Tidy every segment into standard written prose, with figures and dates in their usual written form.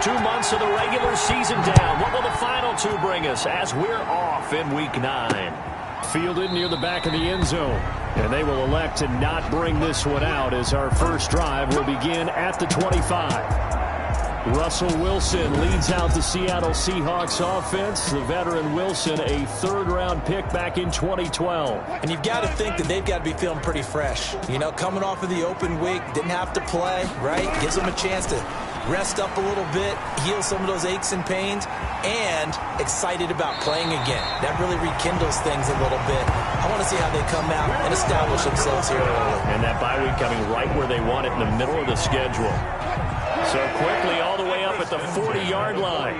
first 2 months of the regular season down. What will the final two bring us as we're off in Week 9? Fielded near the back of the end zone. And they will elect to not bring this one out as our first drive will begin at the 25. Russell Wilson leads out the Seattle Seahawks offense. The veteran Wilson, a third-round pick back in 2012. And you've got to think that they've got to be feeling pretty fresh. You know, coming off of the open week, didn't have to play, right? Gives them a chance to rest up a little bit, heal some of those aches and pains, and excited about playing again. That really rekindles things a little bit. I want to see how they come out and establish themselves here early. And that bye week coming right where they want it in the middle of the schedule. So quickly all the way up at the 40-yard line.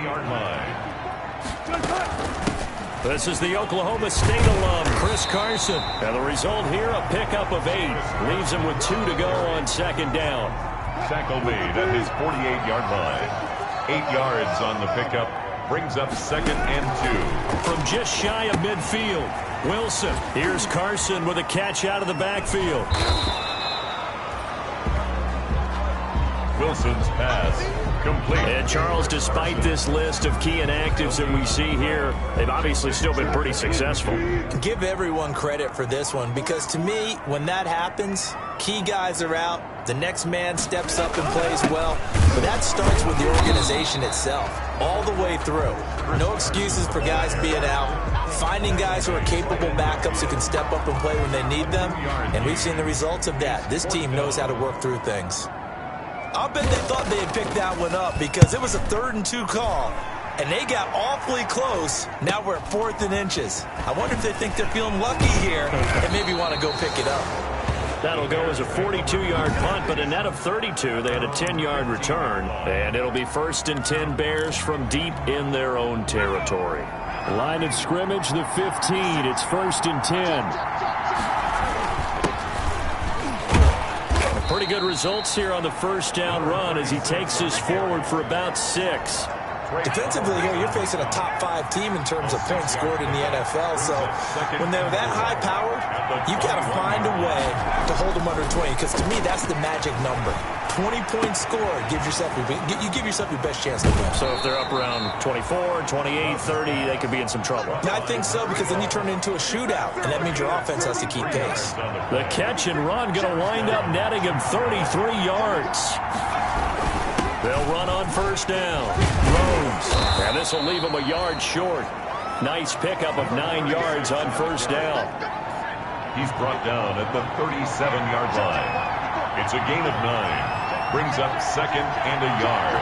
This is the Oklahoma State alum, Chris Carson. And the result here, a pickup of 8. Leaves him with 2 to go on second down. Tackle made at his 48-yard line. 8 yards on the pickup. Brings up 2nd and 2. From just shy of midfield, Wilson. Here's Carson with a catch out of the backfield. Wilson's pass complete. And Charles, despite this list of key inactives that we see here, they've obviously still been pretty successful. Give everyone credit for this one, because to me, when that happens, key guys are out, the next man steps up and plays well, but that starts with the organization itself, all the way through. No excuses for guys being out, finding guys who are capable backups who can step up and play when they need them, and we've seen the results of that. This team knows how to work through things. I'll bet they thought they had picked that one up because it was a 3rd and 2 call, and they got awfully close. Now we're at 4th and inches. I wonder if they think they're feeling lucky here and maybe want to go pick it up. That'll go as a 42-yard punt, but a net of 32. They had a 10-yard return, and it'll be 1st and 10 Bears from deep in their own territory. Line of scrimmage, the 15. It's 1st and 10. Pretty good results here on the first down run as he takes us forward for about 6. Defensively here, you're facing a top 5 team in terms of points scored in the NFL. So when they're that high-powered, you've got to find a way to hold them under 20, because to me, that's the magic number. 20 points scored, you give yourself your best chance to win. So if they're up around 24, 28, 30, they could be in some trouble. I think so, because then you turn it into a shootout, and that means your offense has to keep pace. The catch and run going to wind up netting him 33 yards. They'll run on first down. Rhodes. And this will leave him a yard short. Nice pickup of 9 yards on first down. He's brought down at the 37-yard line. It's a gain of 9. Brings up 2nd and a yard.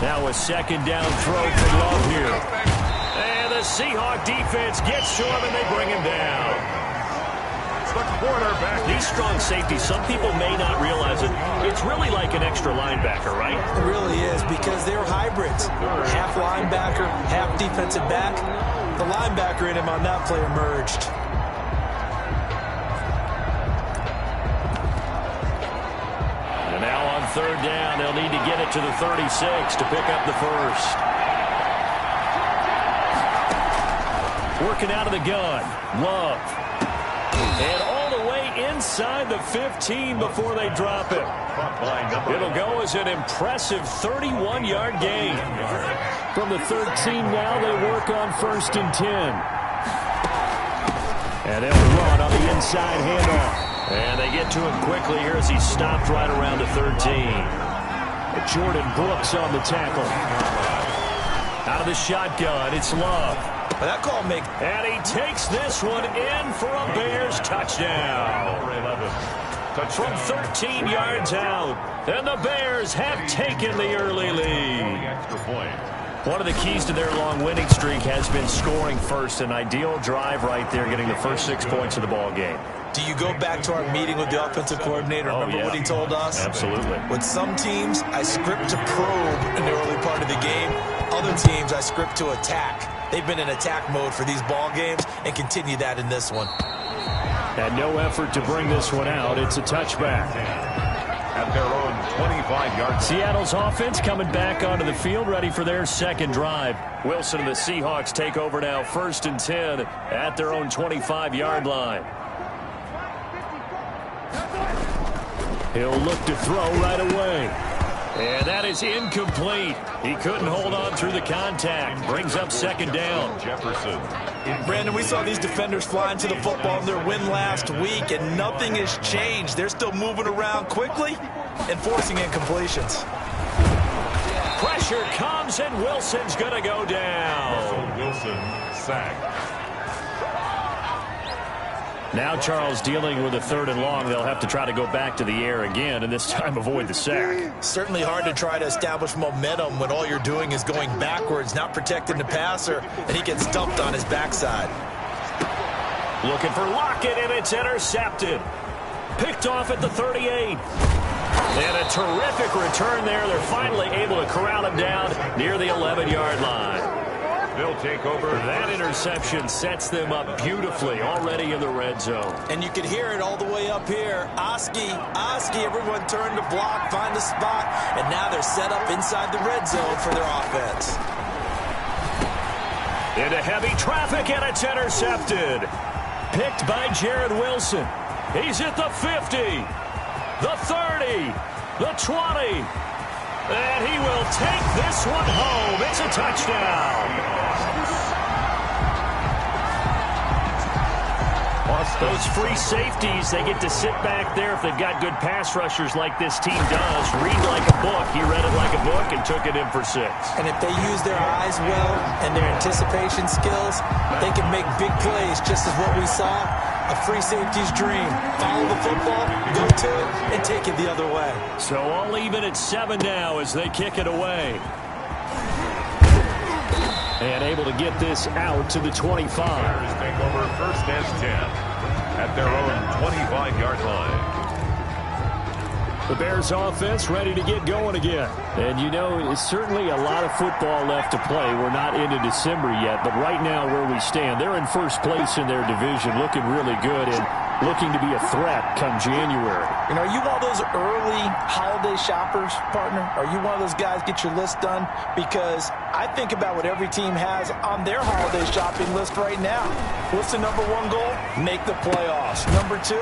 Now a 2nd down throw from Love here. And the Seahawk defense gets to him and they bring him down. It's the quarterback. These strong safeties, some people may not realize it. It's really like an extra linebacker, right? It really is, because they're hybrids. Half linebacker, half defensive back. The linebacker in him on that play emerged. And now on 3rd down, they'll need to get it to the 36 to pick up the first. Working out of the gun, Love. And all the way inside the 15 before they drop it. It'll go as an impressive 31-yard gain. From the 13 now, they work on 1st and 10. And they'll run on the inside handoff. And they get to him quickly here as he's stopped right around the 13. Jordan Brooks on the tackle. Out of the shotgun, it's Love. That call makes... And he takes this one in for a Bears touchdown. From 13 yards out. And the Bears have taken the early lead. One of the keys to their long winning streak has been scoring first. An ideal drive right there, getting the first 6 points of the ball game. Do you go back to our meeting with the offensive coordinator? Remember what he told us? Absolutely. With some teams, I script to probe in the early part of the game. Other teams, I script to attack. They've been in attack mode for these ball games and continue that in this one. And no effort to bring this one out. It's a touchback. At their own 25-yard line. Seattle's offense coming back onto the field, ready for their second drive. Wilson and the Seahawks take over now, 1st and 10 at their own 25-yard line. He'll look to throw right away. And that is incomplete. He couldn't hold on through the contact. Brings up 2nd down. Jefferson. Brandon, we saw these defenders flying to the football in their win last week, and nothing has changed. They're still moving around quickly and forcing incompletions. Pressure comes, and Wilson's going to go down. Wilson sacked. Now Charles dealing with a 3rd and long. They'll have to try to go back to the air again, and this time avoid the sack. Certainly hard to try to establish momentum when all you're doing is going backwards, not protecting the passer, and he gets dumped on his backside. Looking for Lockett, and it's intercepted. Picked off at the 38. And a terrific return there. They're finally able to corral him down near the 11-yard line. They'll take over. That interception sets them up beautifully already in the red zone. And you could hear it all the way up here. Oski, everyone turned to block, find a spot, and now they're set up inside the red zone for their offense. Into heavy traffic, and it's intercepted. Picked by Jared Wilson. He's at the 50, the 30, the 20. And he will take this one home. It's a touchdown. Those free safeties, they get to sit back there if they've got good pass rushers like this team does. Read like a book. He read it like a book and took it in for 6. And if they use their eyes well and their anticipation skills, they can make big plays, just as what we saw. A free safety's dream. Follow the football, go to it, and take it the other way. So all even at 7 now as they kick it away. And able to get this out to the 25. Bears take over 1st and 10 at their own 25-yard line. The Bears offense ready to get going again. And you know, it's certainly a lot of football left to play. We're not into December yet, but right now where we stand, they're in 1st place in their division, looking really good and looking to be a threat come January. And are you one of those early holiday shoppers, partner? Are you one of those guys get your list done? Because I think about what every team has on their holiday shopping list right now. What's the number 1 goal? Make the playoffs. Number 2,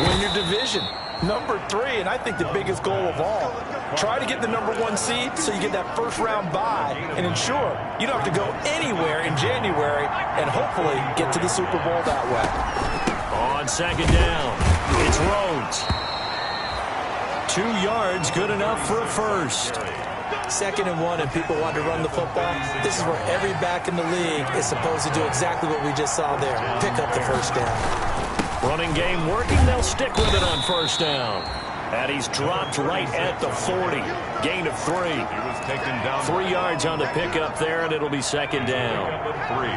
win your division. Number 3, and I think the biggest goal of all, try to get the number 1 seed so you get that 1st round bye and ensure you don't have to go anywhere in January and hopefully get to the Super Bowl that way. On 2nd down, it's Rhodes. 2 yards, good enough for a 1st. 2nd and 1, and people want to run the football. This is where every back in the league is supposed to do exactly what we just saw there. Pick up the 1st down. Running game working. They'll stick with it on 1st down. And he's dropped right at the 40. Gain of 3. He was taken down. 3 yards on the pickup there, and it'll be 2nd down. 3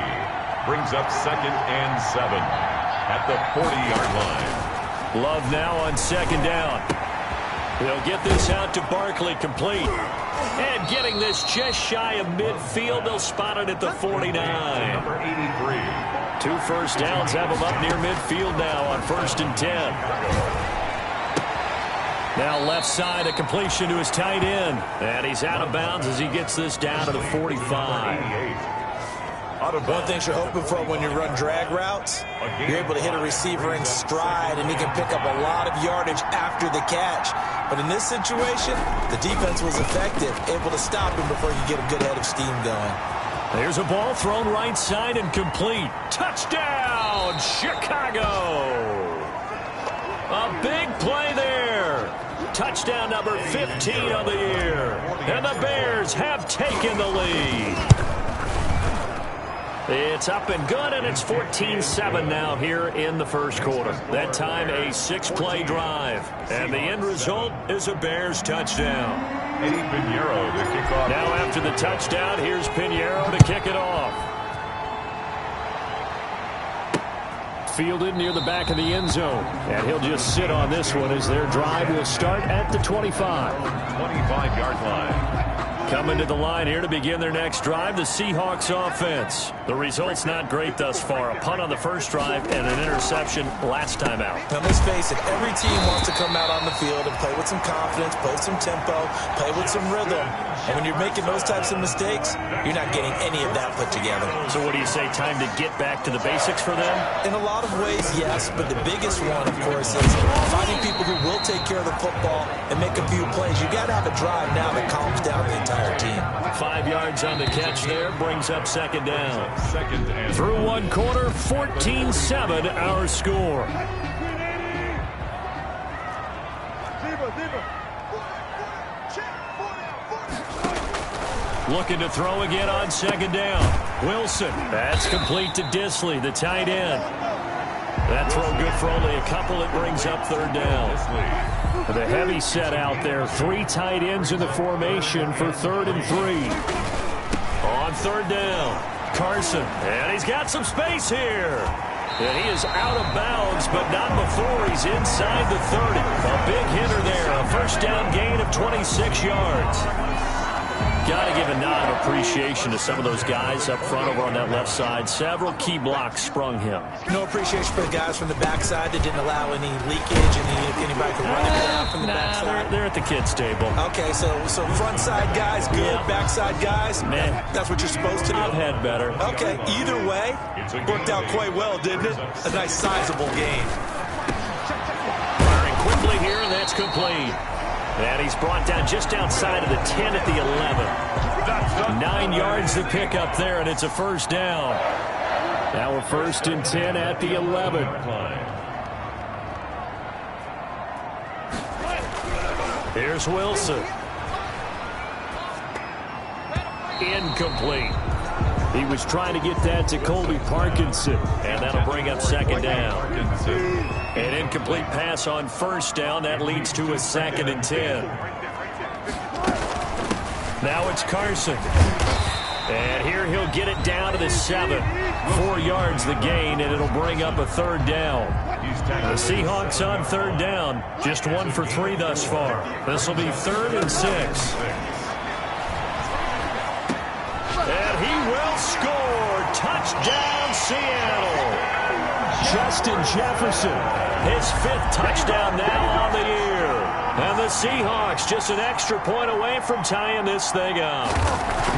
brings up 2nd and 7 at the 40-yard line. Love now on 2nd down. He'll get this out to Barkley, complete. And getting this just shy of midfield, they'll spot it at the 49. Number 83. 2 1st downs have him up near midfield now on 1st and 10. Now left side, a completion to his tight end. And he's out of bounds as he gets this down to the 45. One thing you're hoping for when you run drag routes, you're able to hit a receiver in stride, and he can pick up a lot of yardage after the catch. But in this situation, the defense was effective, able to stop him before you get a good head of steam going. There's a ball thrown right side and complete. Touchdown, Chicago! A big play there. Touchdown number 15 of the year. And the Bears have taken the lead. It's up and good, and it's 14-7 now here in the 1st quarter. That time a 6-play drive. And the end result is a Bears touchdown. Eddie Pinheiro to kick off. Now after the touchdown, here's Pinheiro to kick it off. Fielded near the back of the end zone. And he'll just sit on this one as their drive will start at the 25. 25-yard line. Coming to the line here to begin their next drive, the Seahawks offense. The result's not great thus far. A punt on the first drive and an interception last time out. Now, let's face it, every team wants to come out on the field and play with some confidence, play with some tempo, play with some rhythm. And when you're making those types of mistakes, you're not getting any of that put together. So what do you say, time to get back to the basics for them? In a lot of ways, yes, but the biggest one, of course, is finding people who will take care of the football and make a few plays. You got to have a drive now that calms down the entire team. 5 yards on the catch there, brings up second down. Through one quarter, 14-7 our score. Looking to throw again on second down. Wilson, that's complete to Disley, the tight end. That throw good for only a couple. It brings up third down. The heavy set out there. 3 tight ends in the formation for 3rd and 3. On third down, Carson. And he's got some space here. And he is out of bounds, but not before he's inside the 30. A big hitter there. A first down gain of 26 yards. Got to give a nod of appreciation to some of those guys up front over on that left side. Several key blocks sprung him. No appreciation for the guys from the backside that didn't allow any leakage and anybody could run it down from the backside. They're at the kids' table. Okay, so front side guys, good. Yeah. Backside guys, man, that's what you're supposed to do. I've had better. Okay, either way, worked out quite well, didn't it? A nice sizable gain. Firing quickly here, and that's complete. And he's brought down just outside of the 10 at the 11. 9 yards to pick up there, and it's a first down. Now a 1st and 10 at the 11. Here's Wilson. Incomplete. He was trying to get that to Colby Parkinson, and that'll bring up second down. An incomplete pass on first down. That leads to a 2nd and 10. Now it's Carson. And here he'll get it down to the 7. 4 yards the gain, and it'll bring up a third down. The Seahawks on third down. Just 1 for 3 thus far. This will be 3rd and 6. And he will score. Touchdown, Seattle. Justin Jefferson, his 5th touchdown now on the year. And the Seahawks just an extra point away from tying this thing up.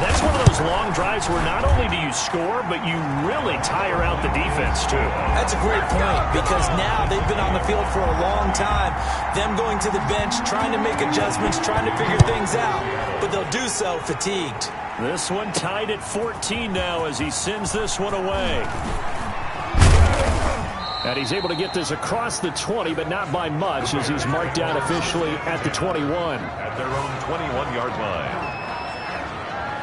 That's one of those long drives where not only do you score, but you really tire out the defense, too. That's a great point, because now they've been on the field for a long time. Them going to the bench, trying to make adjustments, trying to figure things out. But they'll do so fatigued. This one tied at 14 now as he sends this one away. And he's able to get this across the 20, but not by much, as he's marked down officially at the 21. At their own 21-yard line.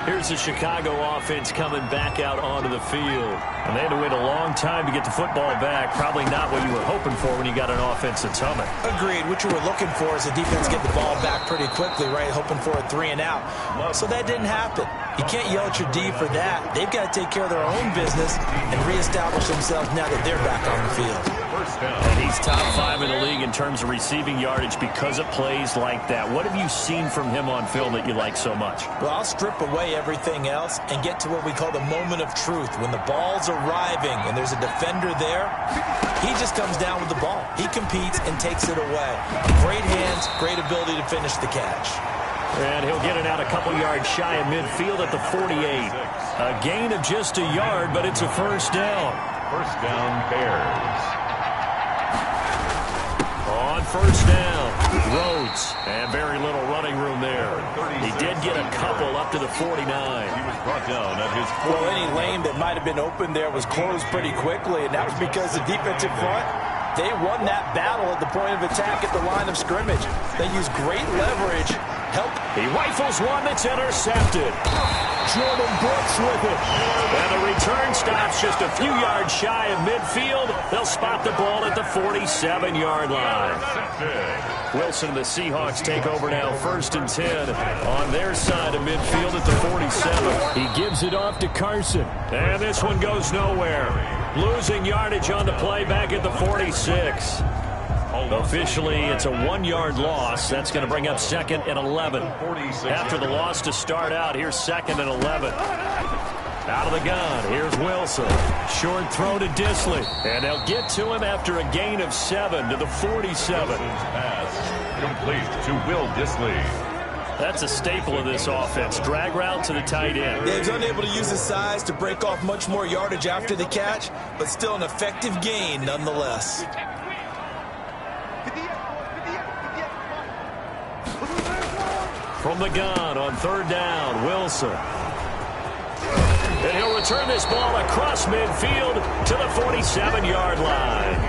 Here's the Chicago offense coming back out onto the field. And they had to wait a long time to get the football back. Probably not what you were hoping for when you got an offense that's humming. Agreed. What you were looking for is the defense get the ball back pretty quickly, right? Hoping for a 3 and out. So that didn't happen. You can't yell at your D for that. They've got to take care of their own business and reestablish themselves now that they're back on the field. And he's top 5 in the league in terms of receiving yardage because of plays like that. What have you seen from him on film that you like so much? Well, I'll strip away everything else and get to what we call the moment of truth. When the ball's arriving and there's a defender there, he just comes down with the ball. He competes and takes it away. Great hands, great ability to finish the catch. And he'll get it out a couple yards shy of midfield at the 48. A gain of just a yard, but it's a first down. First down, Bears. On first down, Rhodes, and very little running room there. He did get a couple up to the 49. He was brought down at his 40. Well, any lane that might have been open there was closed pretty quickly, and that was because the defensive front, they won that battle at the point of attack at the line of scrimmage. They used great leverage. He rifles one that's intercepted. Jordan Brooks with it. And the return stops just a few yards shy of midfield. They'll spot the ball at the 47-yard line. Wilson and the Seahawks take over now, 1st and 10 on their side of midfield at the 47. He gives it off to Carson. And this one goes nowhere. Losing yardage on the play back at the 46. Officially, it's a 1-yard loss. That's going to bring up 2nd and 11. After the loss to start out, here's 2nd and 11. Out of the gun, here's Wilson. Short throw to Disley. And they'll get to him after a gain of 7 to the 47. Pass complete to Will Disley. That's a staple of this offense. Drag route to the tight end. Yeah, he's unable to use his size to break off much more yardage after the catch, but still an effective gain nonetheless. From the gun on 3rd down, Wilson. And he'll return this ball across midfield to the 47-yard line.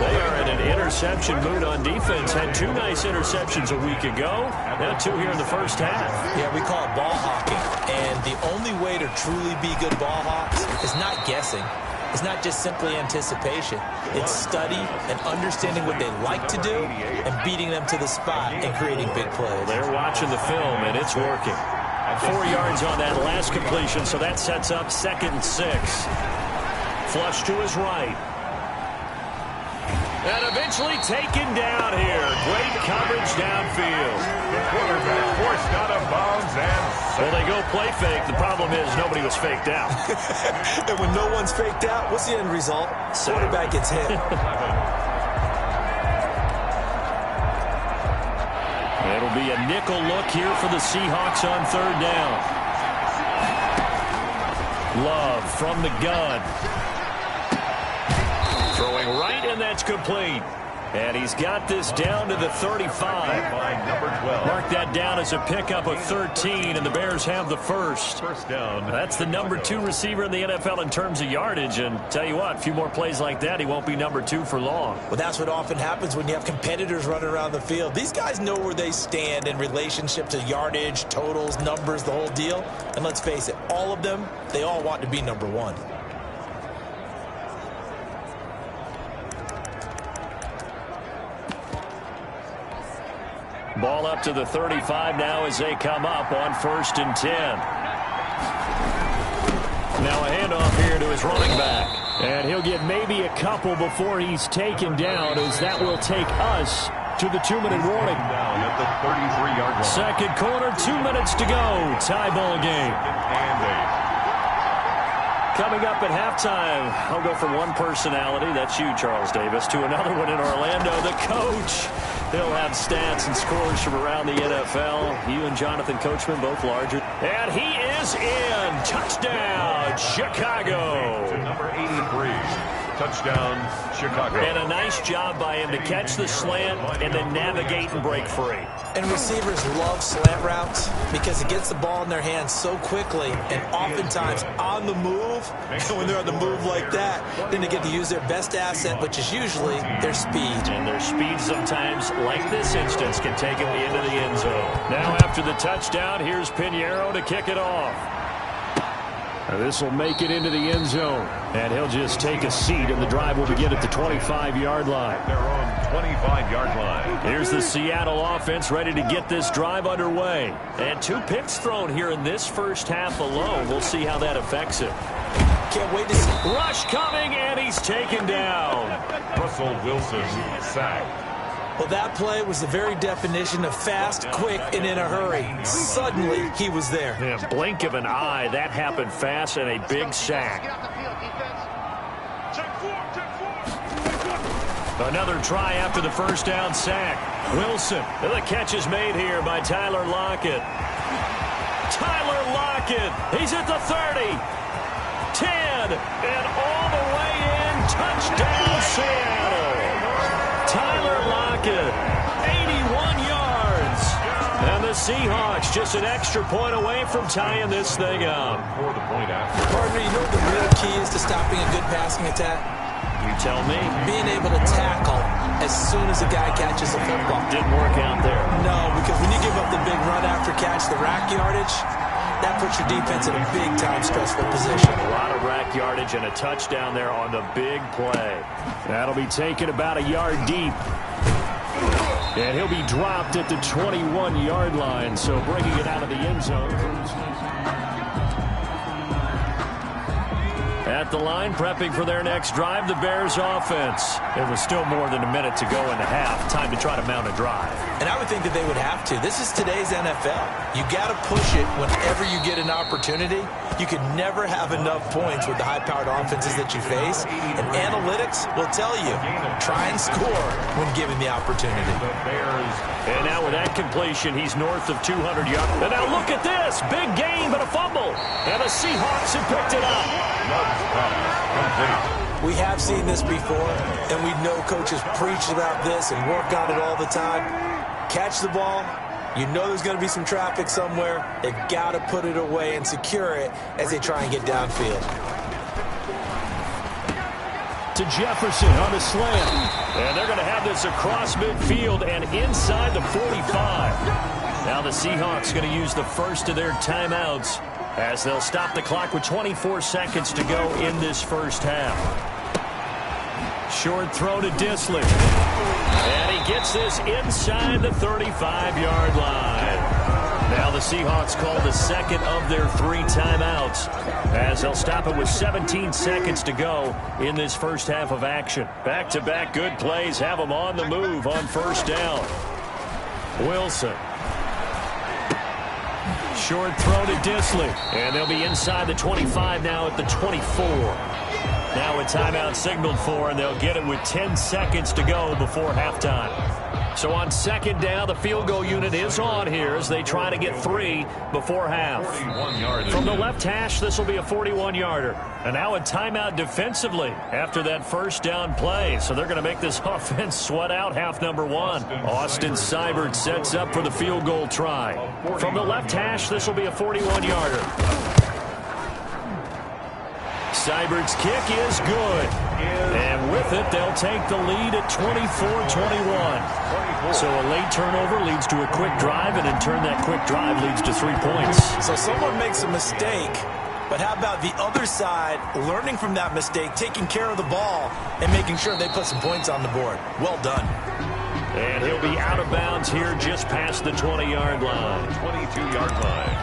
They are in an interception mood on defense. Had 2 nice interceptions a week ago. Now 2 here in the first half. Yeah, we call it ball hawking. And the only way to truly be good ball hawks is not guessing. It's not just simply anticipation. It's study and understanding what they like to do and beating them to the spot and creating big plays. They're watching the film, and it's working. 4 yards on that last completion, so that sets up 2nd and 6. Flush to his right. And eventually taken down here. Great coverage downfield. The quarterback forced out of bounds and... Well, they go play fake. The problem is nobody was faked out. And when no one's faked out, what's the end result? Quarterback gets hit. It'll be a nickel look here for the Seahawks on 3rd down. Love from the gun. Throwing right, and that's complete. And he's got this down to the 35. Mark that down as a pickup of 13, and the Bears have the first. First down. That's the number 2 receiver in the NFL in terms of yardage. And tell you what, a few more plays like that, he won't be number 2 for long. Well, that's what often happens when you have competitors running around the field. These guys know where they stand in relationship to yardage, totals, numbers, the whole deal. And let's face it, all of them, they all want to be number 1. Ball up to the 35 now as they come up on 1st and 10. Now a handoff here to his running back. And he'll get maybe a couple before he's taken down, as that will take us to the 2-minute warning. Down at the 33-yard line. Second quarter, 2 minutes to go. Tie ball game. And 8. Coming up at halftime, I'll go from one personality, that's you, Charles Davis, to another one in Orlando, the coach. He'll have stats and scores from around the NFL. You and Jonathan Coachman, both larger. And he is in. Touchdown, Chicago. To number 83. Touchdown, Chicago. And a nice job by him to catch the slant and then navigate and break free. And receivers love slant routes because it gets the ball in their hands so quickly and oftentimes on the move. And when they're on the move like that, then they get to use their best asset, which is usually their speed. And their speed sometimes, like this instance, can take them into the end zone. Now after the touchdown, here's Pinheiro to kick it off. This will make it into the end zone. And he'll just take a seat, and the drive will begin at the 25-yard line. Their own 25-yard line. Here's the Seattle offense ready to get this drive underway. And 2 picks thrown here in this first half alone. We'll see how that affects it. Can't wait to see. Rush coming, and he's taken down. Russell Wilson, sack. Well, that play was the very definition of fast, quick, and in a hurry. Suddenly, he was there. Yeah, blink of an eye, that happened fast, and a big sack. Another try after the first down sack. Wilson, and the catch is made here by Tyler Lockett. Tyler Lockett, he's at the 30, 10, and all the way in. Touchdown, Seattle. Tyler Lockett, 81 yards. And the Seahawks just an extra point away from tying this thing up. For the point after. Partner, you know what the real key is to stopping a good passing attack? You tell me. Being able to tackle as soon as a guy catches the football. Didn't work out there. No, because when you give up the big run after catch, the rack yardage, that puts your defense in a big-time stressful position. A lot of rack yardage and a touchdown there on the big play. That'll be taken about a yard deep. And he'll be dropped at the 21-yard line, so bringing it out of the end zone. at the line, prepping for their next drive, the Bears offense. It was still more than a minute to go in the half. Time to try to mount a drive. And I would think that they would have to. This is today's NFL. You got to push it whenever you get an opportunity. You can never have enough points with the high-powered offenses that you face. And analytics will tell you, try and score when given the opportunity. And now with that completion, he's north of 200 yards. And now look at this. Big gain, but a fumble. And the Seahawks have picked it up. We have seen this before, and we know coaches preach about this and work on it all the time. Catch the ball. You know there's going to be some traffic somewhere. They've got to put it away and secure it as they try and get downfield. To Jefferson on the slant. And they're going to have this across midfield and inside the 45. Now the Seahawks going to use the first of their timeouts as they'll stop the clock with 24 seconds to go in this first half. Short throw to Disley. And he gets this inside the 35-yard line. Now the Seahawks call the second of their 3 timeouts as they'll stop it with 17 seconds to go in this first half of action. Back-to-back good plays have them on the move on first down. Wilson. Short throw to Disley. And they'll be inside the 25 now at the 24. Now a timeout signaled for, and they'll get it with 10 seconds to go before halftime. So on second down, the field goal unit is on here as they try to get 3 before half. From the left hash, this will be a 41-yarder. And now a timeout defensively after that first down play. So they're going to make this offense sweat out half number 1. Austin Seibert sets up for the field goal try. From the left hash, this will be a 41-yarder. Seibert's kick is good. And with it, they'll take the lead at 24-21. So a late turnover leads to a quick drive, and in turn that quick drive leads to 3 points. So someone makes a mistake, but how about the other side learning from that mistake, taking care of the ball, and making sure they put some points on the board? Well done. And he'll be out of bounds here just past the 20-yard line. 22-yard line.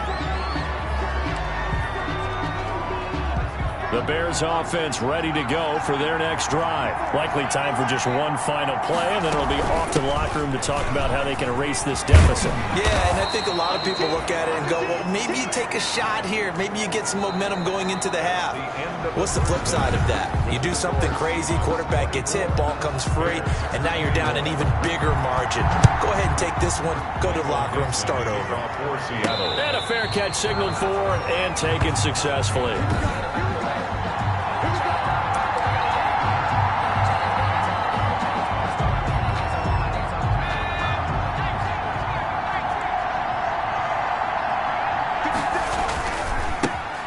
The Bears offense ready to go for their next drive. Likely time for just one final play, and then it'll be off to the locker room to talk about how they can erase this deficit. Yeah, and I think a lot of people look at it and go, well, maybe you take a shot here. Maybe you get some momentum going into the half. What's the flip side of that? You do something crazy, quarterback gets hit, ball comes free, and now you're down an even bigger margin. Go ahead and take this one, go to the locker room, start over. And a fair catch signaled for and taken successfully.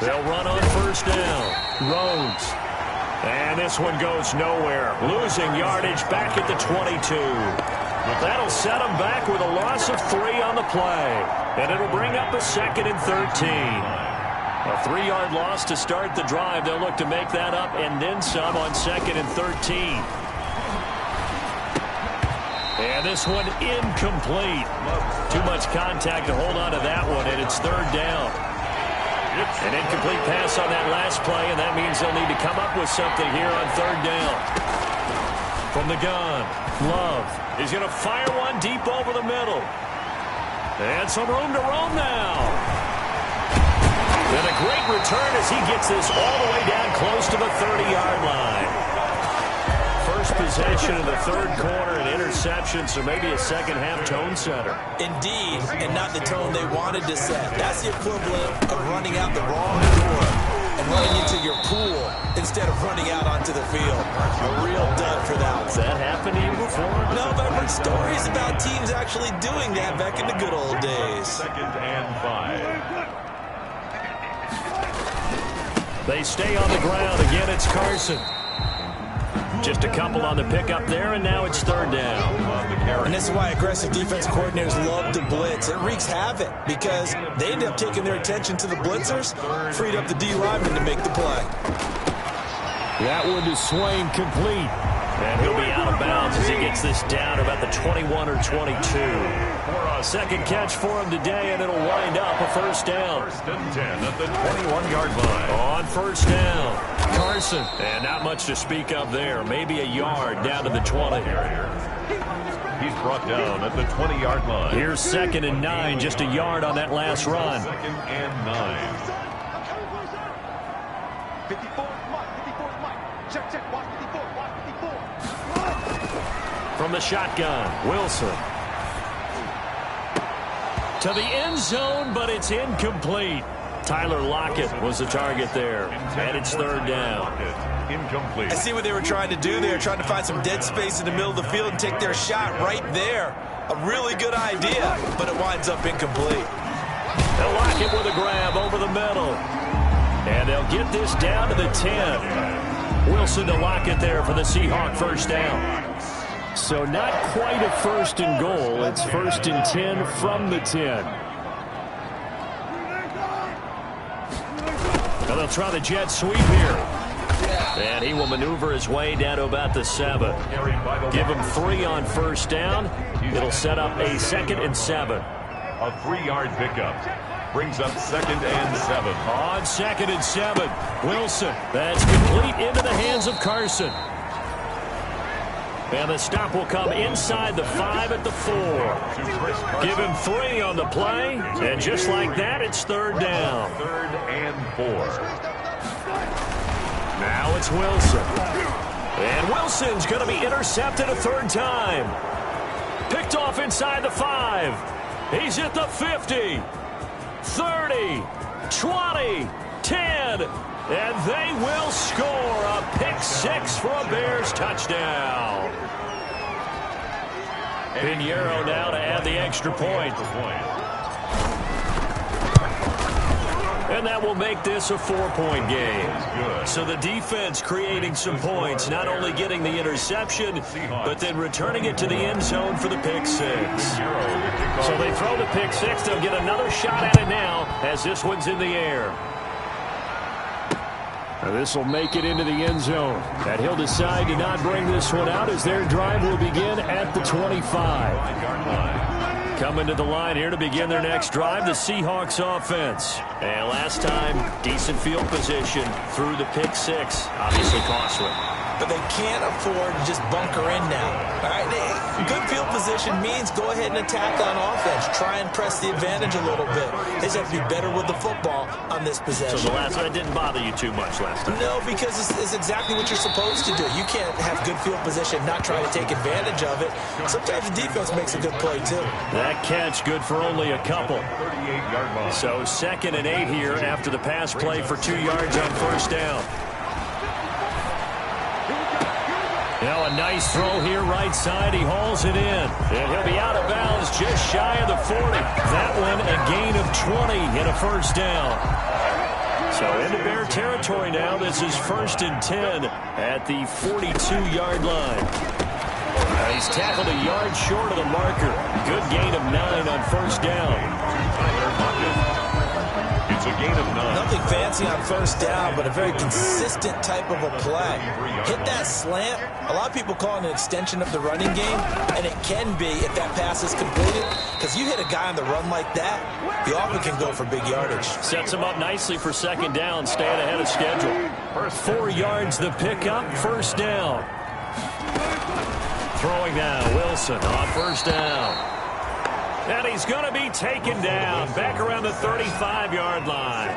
They'll run on first down. Rhodes. And this one goes nowhere. Losing yardage back at the 22. That'll set them back with a loss of 3 on the play. And it'll bring up a 2nd and 13. A 3-yard loss to start the drive. They'll look to make that up and then some on 2nd and 13. And this one incomplete. Too much contact to hold on to that one, and it's 3rd down. An incomplete pass on that last play, and that means they'll need to come up with something here on 3rd down. From the gun, Love is going to fire one deep over the middle. And some room to roam now. And a great return as he gets this all the way down close to the 30-yard line. First possession of the 3rd quarter, an interception, so maybe a second-half tone setter. Indeed, and not the tone they wanted to set. That's the equivalent of running out the wrong door and running into your pool instead of running out onto the field. A real dud for that one. Has that happened to you before? No, but I've heard stories about teams actually doing that back in the good old days. 2nd and 5. They stay on the ground. Again, it's Carson. Just a couple on the pickup there, and now it's 3rd down. And this is why aggressive defense coordinators love to blitz. It wreaks havoc because they end up taking their attention to the blitzers, freed up the D lineman to make the play. That one to Swain complete. And he'll be out of bounds as he gets this down about the 21 or 22. Second catch for him today, and it'll wind up a first down. First and 10 at the 21-yard line. On first down, Carson. And not much to speak of there. Maybe a yard down to the 20. He's brought down at the 20-yard line. Here's 2nd and 9, just a yard on that last run. 2nd and 9. 54, Mike. 54, Mike. Check. Watch 54. Watch 54. From the shotgun, Wilson. To the end zone, but it's incomplete. Tyler Lockett was the target there. And it's 3rd down. Incomplete. I see what they were trying to do there, trying to find some dead space in the middle of the field and take their shot right there. A really good idea, but it winds up incomplete. They'll lock it with a grab over the middle. And they'll get this down to the 10. Wilson to lock it there for the Seahawk first down. So not quite a 1st and goal. It's 1st and 10 from the 10. Now they'll try the jet sweep here. And he will maneuver his way down to about the 7. Give him 3 on first down. It'll set up a 2nd and 7. A 3-yard pickup. Brings up 2nd and 7. On 2nd and 7. Wilson. That's complete into the hands of Carson. And the stop will come inside the 5 at the 4. Give him 3 on the play. And just like that, it's 3rd down. 3rd and 4. Now it's Wilson. And Wilson's going to be intercepted a 3rd time. Picked off inside the 5. He's at the 50. 30. 20. 10. And they will score a pick-6 for a Bears touchdown. Pinheiro now to add the extra point. And that will make this a 4-point game. So the defense creating some points, not only getting the interception, but then returning it to the end zone for the pick-6. So they throw the pick-6. They'll get another shot at it now as this one's in the air. This will make it into the end zone. And he'll decide to not bring this one out as their drive will begin at the 25. Coming to the line here to begin their next drive, the Seahawks offense. And last time, decent field position through the pick-6. Obviously costly. But they can't afford to just bunker in now. All right, good field position means go ahead and attack on offense. Try and press the advantage a little bit. They just have to be better with the football on this possession. So the last one didn't bother you too much last time? No, because it's exactly what you're supposed to do. You can't have good field position, not try to take advantage of it. Sometimes the defense makes a good play, too. That catch good for only a couple. 38-yard line. So 2nd and 8 here after the pass play for 2 yards on first down. Now a nice throw here right side. He hauls it in. And he'll be out of bounds just shy of the 40. That one a gain of 20 and a first down. So into Bear territory now. This is 1st and 10 at the 42-yard line. He's tackled a yard short of the marker. Good gain of 9 on first down. It's a gain of 9. Nothing fancy on first down, but a very consistent type of a play. Hit that slant. A lot of people call it an extension of the running game, and it can be if that pass is completed, because you hit a guy on the run like that, you often can go for big yardage. Sets him up nicely for 2nd down, staying ahead of schedule. 4 yards the pickup, first down. Throwing now, Wilson on first down. And he's going to be taken down back around the 35-yard line.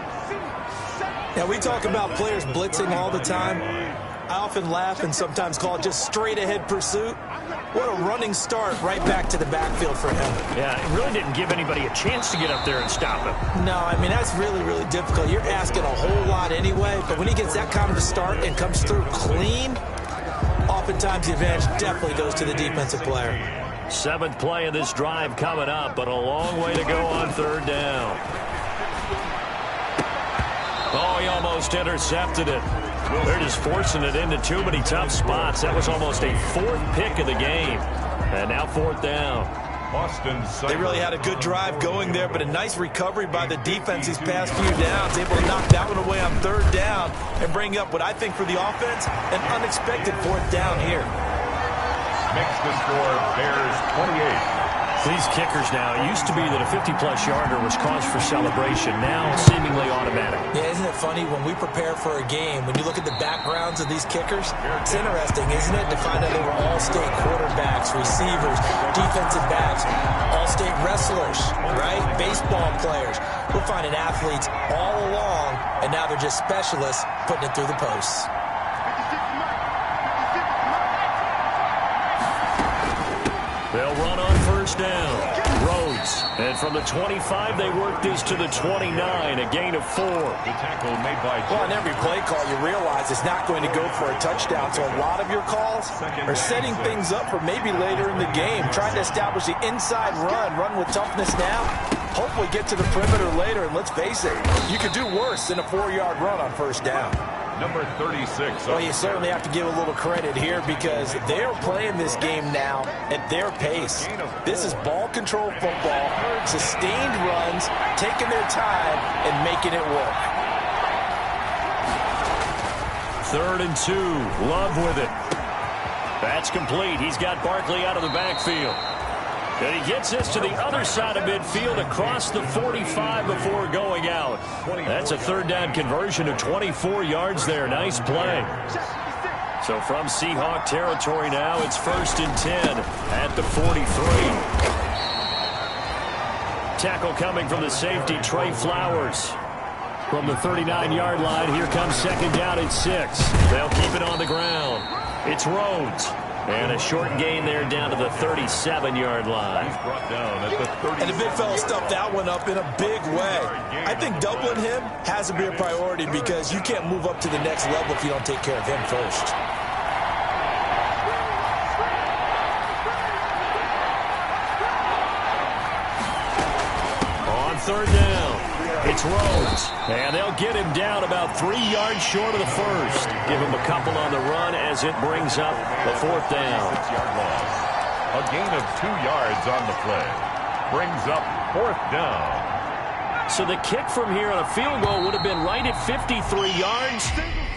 Now, we talk about players blitzing all the time. I often laugh and sometimes call it just straight-ahead pursuit. What a running start right back to the backfield for him. Yeah, it really didn't give anybody a chance to get up there and stop him. No, I mean, that's really, really difficult. You're asking a whole lot anyway, but when he gets that kind of a start and comes through clean, oftentimes the advantage definitely goes to the defensive player. 7th play of this drive coming up, but a long way to go on 3rd down. Oh, he almost intercepted it. They're just forcing it into too many tough spots. That was almost a 4th pick of the game. And now 4th down. They really had a good drive going there, but a nice recovery by the defense these past few downs, able to knock that one away on third down and bring up what I think for the offense, an unexpected fourth down here. Makes the score Bears 28. These kickers now, it used to be that a 50-plus yarder was cause for celebration. Now seemingly automatic. Yeah, isn't it funny when we prepare for a game, when you look at the backgrounds of these kickers, it's interesting, isn't it, to find out they were all-state quarterbacks, receivers, defensive backs, all-state wrestlers, right? Baseball players. We're finding athletes all along, and now they're just specialists putting it through the posts. They'll run on first down. Rhodes. And from the 25, they work this to the 29, a gain of 4. The tackle made by... Well, on every play call, you realize it's not going to go for a touchdown, so a lot of your calls are setting things up for maybe later in the game, trying to establish the inside run with toughness now, hopefully get to the perimeter later, and let's face it, you could do worse than a 4-yard run on first down. Number 36. Well, you certainly have to give a little credit here because they're playing this game now at their pace. This is ball control football, sustained runs, taking their time and making it work. 3rd and 2. Love with it. That's complete. He's got Barkley out of the backfield. And he gets this to the other side of midfield across the 45 before going out. That's a 3rd down conversion of 24 yards there. Nice play. So from Seahawk territory now, it's 1st and 10 at the 43. Tackle coming from the safety, Trey Flowers. From the 39-yard line, here comes 2nd down and 6. They'll keep it on the ground. It's Rhodes. And a short gain there down to the 37-yard line. He's brought down at the 30. And the big fella stuffed that one up in a big way. I think doubling him has to be a priority because you can't move up to the next level if you don't take care of him first. On 3rd down, it's Rhodes. And they'll get him down about 3 yards short of the first. Give him a couple on the run as it brings up the 4th down. 6-yard loss. A gain of 2 yards on the play. Brings up 4th down. So the kick from here on a field goal would have been right at 53 yards.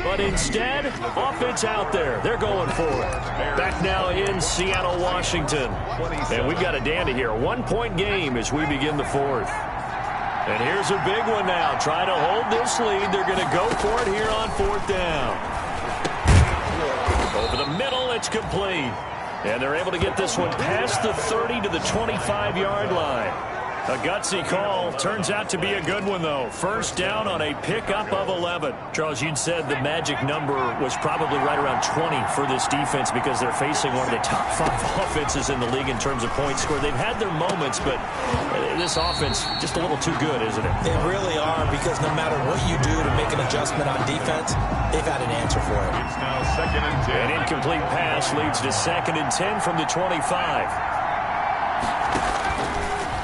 But instead, offense out there. They're going for it. Back now in Seattle, Washington. And we've got a dandy here. 1-point game as we begin the 4th. And here's a big one now. Trying to hold this lead. They're going to go for it here on 4th down. Over the middle, it's complete. And they're able to get this one past the 30 to the 25-yard line. A gutsy call. Turns out to be a good one, though. 1st down on a pickup of 11. Charles, you'd said the magic number was probably right around 20 for this defense because they're facing one of the top 5 offenses in the league in terms of points scored. They've had their moments, but this offense just a little too good, isn't it? They really are because no matter what you do to make an adjustment on defense, they've had an answer for it. It's now 2nd and 10. An incomplete pass leads to 2nd and 10 from the 25.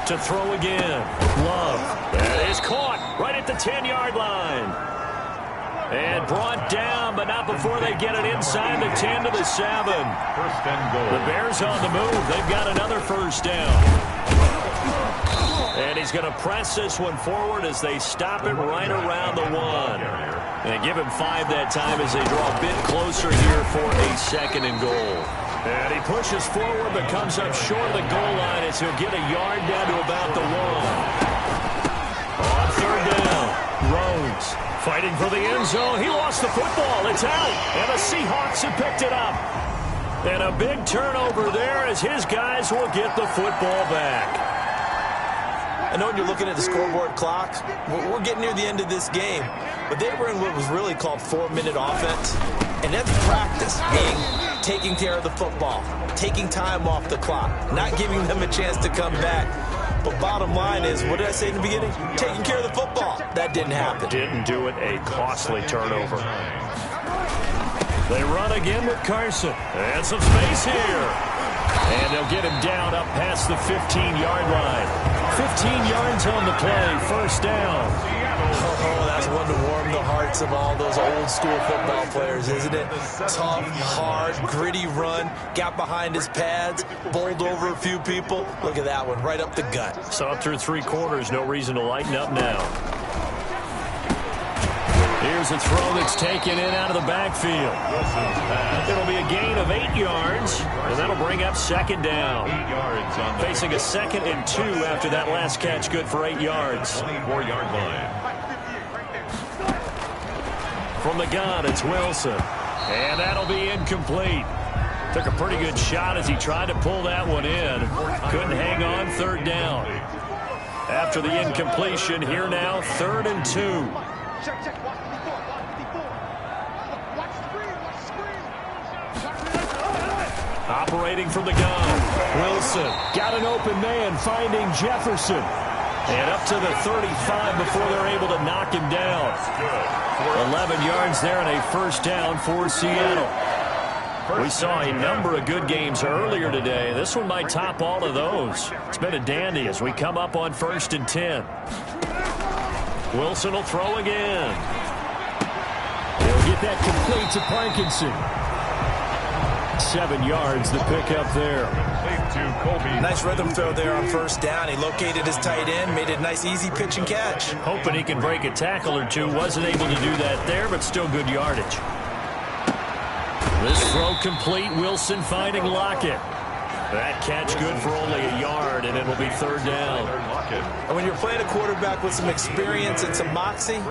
To throw again. Love. That is caught right at the 10-yard line. And brought down, but not before they get it inside the 10 to the 7. 1st and goal. The Bears on the move. They've got another 1st down. And he's going to press this one forward as they stop it right around the 1. And give him 5 that time as they draw a bit closer here for a 2nd and goal. And he pushes forward but comes up short of the goal line as he'll get a yard down to about the 1. On 3rd down, Rhodes fighting for the end zone. He lost the football. It's out. And the Seahawks have picked it up. And a big turnover there as his guys will get the football back. I know when you're looking at the scoreboard clock, we're getting near the end of this game, but they were in what was really called 4-minute offense, and that's practice, being taking care of the football, taking time off the clock, not giving them a chance to come back. But bottom line is, what did I say in the beginning? Taking care of the football. That didn't happen. Didn't do it, a costly turnover. They run again with Carson. And some space here. And they'll get him down up past the 15-yard line. 15 yards on the play, first down. Oh, that's one to warm the hearts of all those old school football players, isn't it? Tough, hard, gritty run, got behind his pads, bowled over a few people. Look at that one, right up the gut. So up through 3 quarters, no reason to lighten up now. Here's a throw that's taken in out of the backfield. It'll be a gain of 8 yards, and that'll bring up second down. 8 yards on the Facing a 2nd and 2 after that last catch, good for 8 yards. 24-yard line. From the gun, it's Wilson. And that'll be incomplete. Took a pretty good shot as he tried to pull that one in. Couldn't hang on, third down. After the incompletion, here now, 3rd and 2. Check, check. Watch 54. Watch 54. Watch screen. Operating from the gun. Wilson got an open man, finding Jefferson. And up to the 35 before they're able to knock him down. 11 yards there and a first down for Seattle. We saw a number of good games earlier today. This one might top all of those. It's been a dandy as we come up on 1st and 10. Wilson will throw again. He'll get that complete to Parkinson. 7 yards, the pickup there. Nice rhythm throw there on first down. He located his tight end, made it a nice easy pitch and catch. Hoping he can break a tackle or two. Wasn't able to do that there, but still good yardage. This throw complete. Wilson finding Lockett. That catch good for only a yard, and it'll be third down. And when you're playing a quarterback with some experience and some moxie,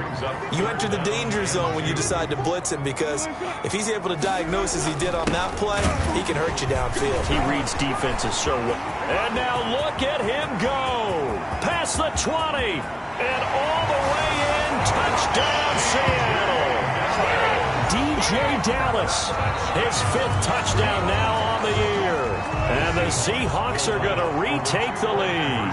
you enter the danger zone when you decide to blitz him, because if he's able to diagnose as he did on that play, he can hurt you downfield. He reads defenses so well. And now look at him go. Past the 20 and all the way in. Touchdown, Seattle. DJ Dallas, his 5th touchdown now on the year. And the Seahawks are going to retake the lead.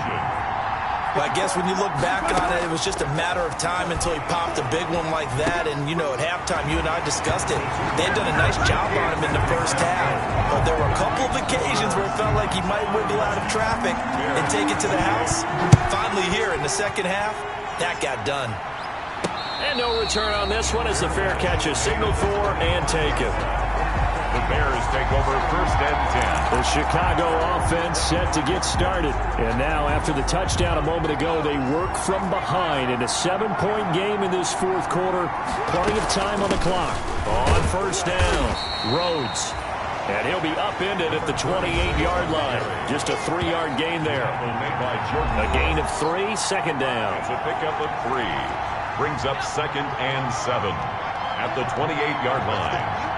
But I guess when you look back on it, it was just a matter of time until he popped a big one like that. And, you know, at halftime, you and I discussed it. They had done a nice job on him in the first half. But there were a couple of occasions where it felt like he might wiggle out of traffic and take it to the house. Finally here in the second half, that got done. And no return on this one as the fair catch is signaled for and taken. The Bears take over 1st and 10. The Chicago offense set to get started. And now, after the touchdown a moment ago, they work from behind in a 7-point game in this 4th quarter. Plenty of time on the clock. On first down, Rhodes. And he'll be upended at the 28-yard line. Just a 3-yard gain there. A gain of 3, second down. It's a pickup of 3. Brings up 2nd and 7 at the 28-yard line.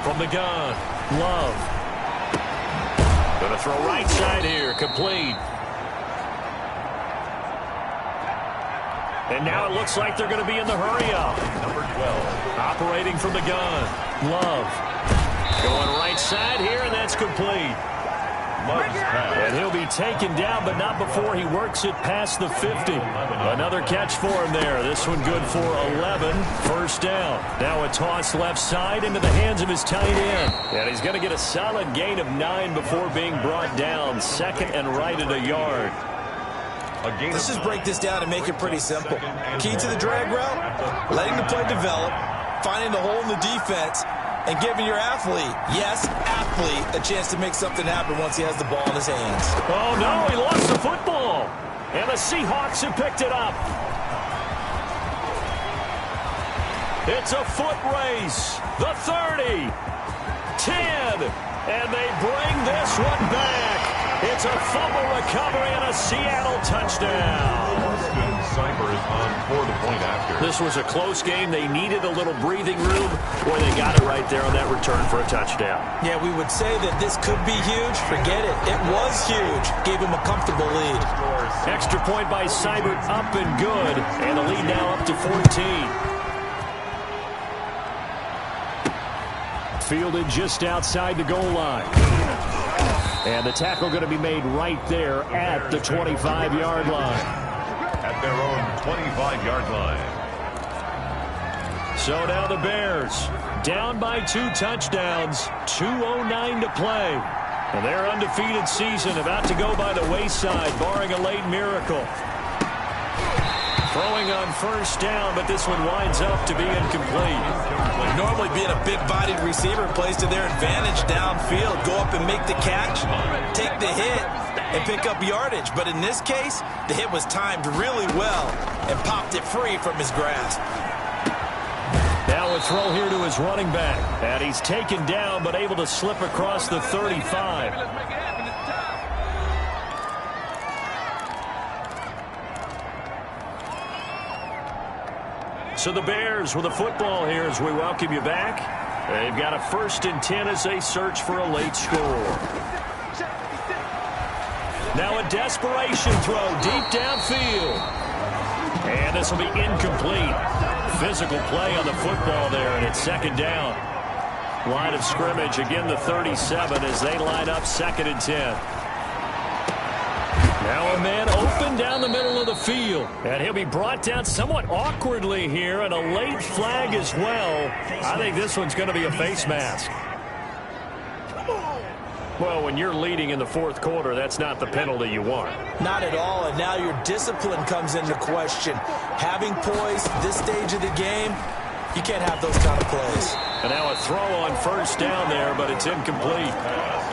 From the gun, Love. Going to throw right side here, complete. And now it looks like they're going to be in the hurry-up. Number 12. Operating from the gun, Love. Going right side here, and that's complete. And he'll be taken down, but not before he works it past the 50. Another catch for him there. This one good for 11. First down. Now a toss left side into the hands of his tight end. And he's going to get a solid gain of 9 before being brought down. 2nd and right at a yard. Let's just break this down and make it pretty simple. Key to the drag route, letting the play develop, finding the hole in the defense, and giving your athlete, yes, athlete, a chance to make something happen once he has the ball in his hands. Oh, no, he lost the football. And the Seahawks have picked it up. It's a foot race. The 30, 10, and they bring this one back. It's a fumble recovery and a Seattle touchdown. Cyber is on for the point after. This was a close game. They needed a little breathing room. Boy, they got it right there on that return for a touchdown. Yeah, we would say that this could be huge. Forget it. It was huge. Gave him a comfortable lead. Extra point by Seibert, up and good. And the lead now up to 14. Fielded just outside the goal line. And the tackle going to be made right there at the 25-yard line. At their own 25-yard line. So now the Bears down by 2 touchdowns. 2:09 to play. And their undefeated season about to go by the wayside, barring a late miracle. Throwing on first down, but this one winds up to be incomplete. Normally being a big-bodied receiver plays to their advantage downfield. Go up and make the catch, take the hit, and pick up yardage. But in this case, the hit was timed really well and popped it free from his grasp. Now a throw here to his running back. And he's taken down, but able to slip across the 35. So the Bears with the football here as we welcome you back. They've got a 1st and 10 as they search for a late score. Now a desperation throw deep downfield. And this will be incomplete. Physical play on the football there, and it's 2nd down. Line of scrimmage, again the 37 as they line up 2nd and 10. Now a man open down the middle of the field. And he'll be brought down somewhat awkwardly here, and a late flag as well. I think this one's going to be a face mask. Well, when you're leading in the 4th quarter, that's not the penalty you want. Not at all, and now your discipline comes into question. Having poise this stage of the game, you can't have those kind of plays. And now a throw on first down there, but it's incomplete.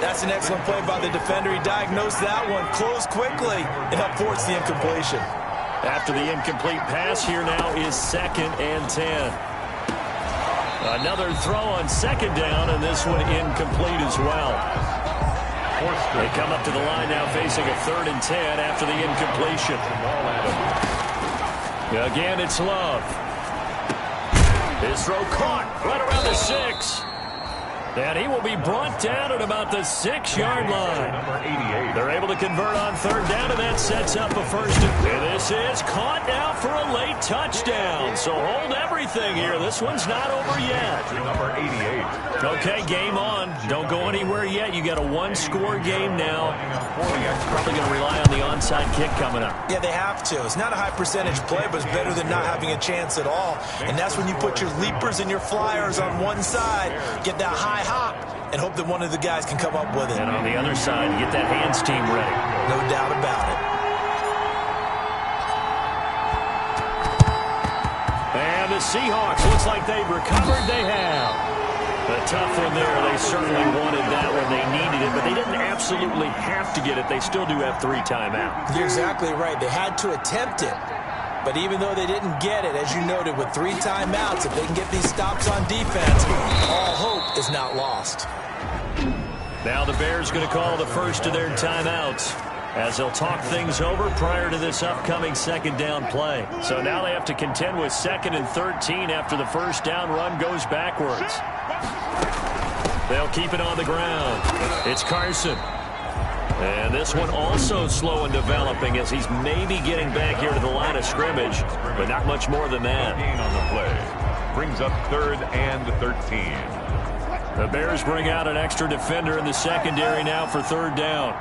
That's an excellent play by the defender. He diagnosed that one, closed quickly, and helped force the incompletion. After the incomplete pass, here now is 2nd and 10. Another throw on 2nd down, and this one incomplete as well. They come up to the line now facing a 3rd and 10 after the incompletion. Again, it's Love. His throw caught right around the 6. And he will be brought down at about the 6-yard line. They're able to convert on 3rd down, and that sets up a 1st. And this is caught now for a late touchdown. So hold everything here. This one's not over yet. Number 88. Okay, game on. Don't go anywhere yet. You got a 1-score game now. Probably going to rely on the onside kick coming up. Yeah, they have to. It's not a high percentage play, but it's better than not having a chance at all. And that's when you put your leapers and your flyers on one side, get that high hop, and hope that one of the guys can come up with it. And on the other side, get that hands team ready. No doubt about it. And the Seahawks, looks like they've recovered. They have. A tough one there. They certainly wanted that one. They needed it, but they didn't absolutely have to get it. They still do have 3 timeouts. You're exactly right. They had to attempt it. But even though they didn't get it, as you noted, with 3 timeouts, if they can get these stops on defense, all hope is not lost. Now the Bears going to call the first of their timeouts as they'll talk things over prior to this upcoming 2nd down play. So now they have to contend with 2nd and 13 after the 1st down run goes backwards. They'll keep it on the ground. It's Carson. And this one also slow in developing as he's maybe getting back here to the line of scrimmage, but not much more than that. On the play. Brings up 3rd and 13. The Bears bring out an extra defender in the secondary now for 3rd down.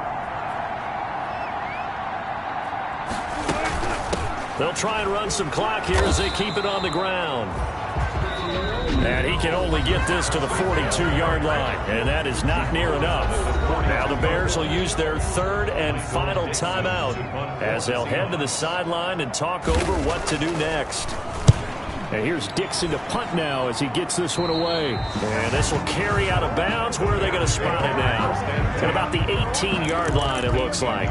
They'll try and run some clock here as they keep it on the ground. And he can only get this to the 42-yard line, and that is not near enough. Now the Bears will use their 3rd and final timeout as they'll head to the sideline and talk over what to do next. And here's Dixon to punt now as he gets this one away. And this will carry out of bounds. Where are they going to spot it now? At about the 18-yard line, it looks like.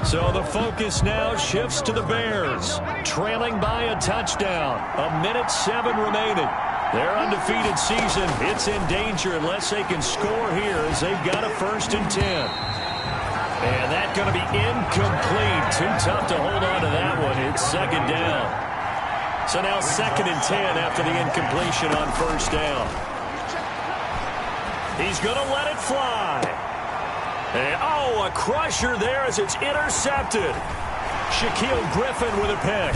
So the focus now shifts to the Bears, trailing by a touchdown. 1:07 remaining. Their undefeated season, it's in danger unless they can score here as they've got a 1st and 10. And that's going to be incomplete. Too tough to hold on to that one. It's 2nd down. So now 2nd and 10 after the incompletion on 1st down. He's going to let it fly. And, a crusher there as it's intercepted. Shaquille Griffin with a pick.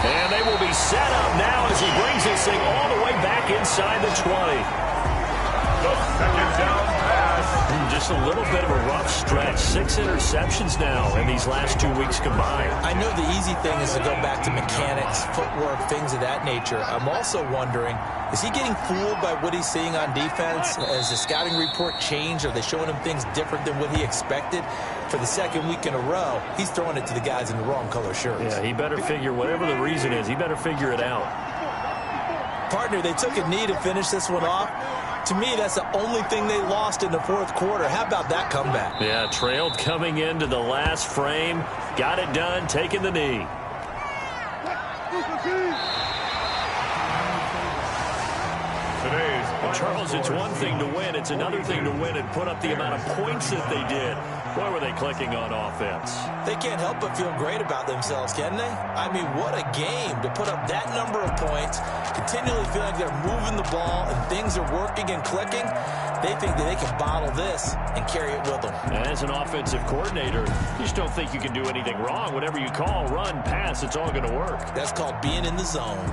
And they will be set up now as he brings this thing all the way back inside the 20. The 2nd down pass Just a little bit of a rough stretch. 6 interceptions now in these last 2 weeks combined. I know the easy thing is to go back to mechanics, footwork, things of that nature. I'm also wondering, is he getting fooled by what he's seeing on defense? Has the scouting report changed? Are they showing him things different than what he expected? For the second week in a row, he's throwing it to the guys in the wrong color shirts. Yeah, he better figure, whatever the reason is, he better figure it out. Partner, they took a knee to finish this one off. To me, that's the only thing they lost in the fourth quarter. How about that comeback? Yeah, trailed coming into the last frame. Got it done, taking the knee. Charles, it's one thing to win. It's another thing to win and put up the amount of points that they did. Boy, were they clicking on offense. They can't help but feel great about themselves, can they? I mean, what a game to put up that number of points, continually feel like they're moving the ball and things are working and clicking. They think that they can bottle this and carry it with them. As an offensive coordinator, you just don't think you can do anything wrong. Whatever you call, run, pass, it's all going to work. That's called being in the zone.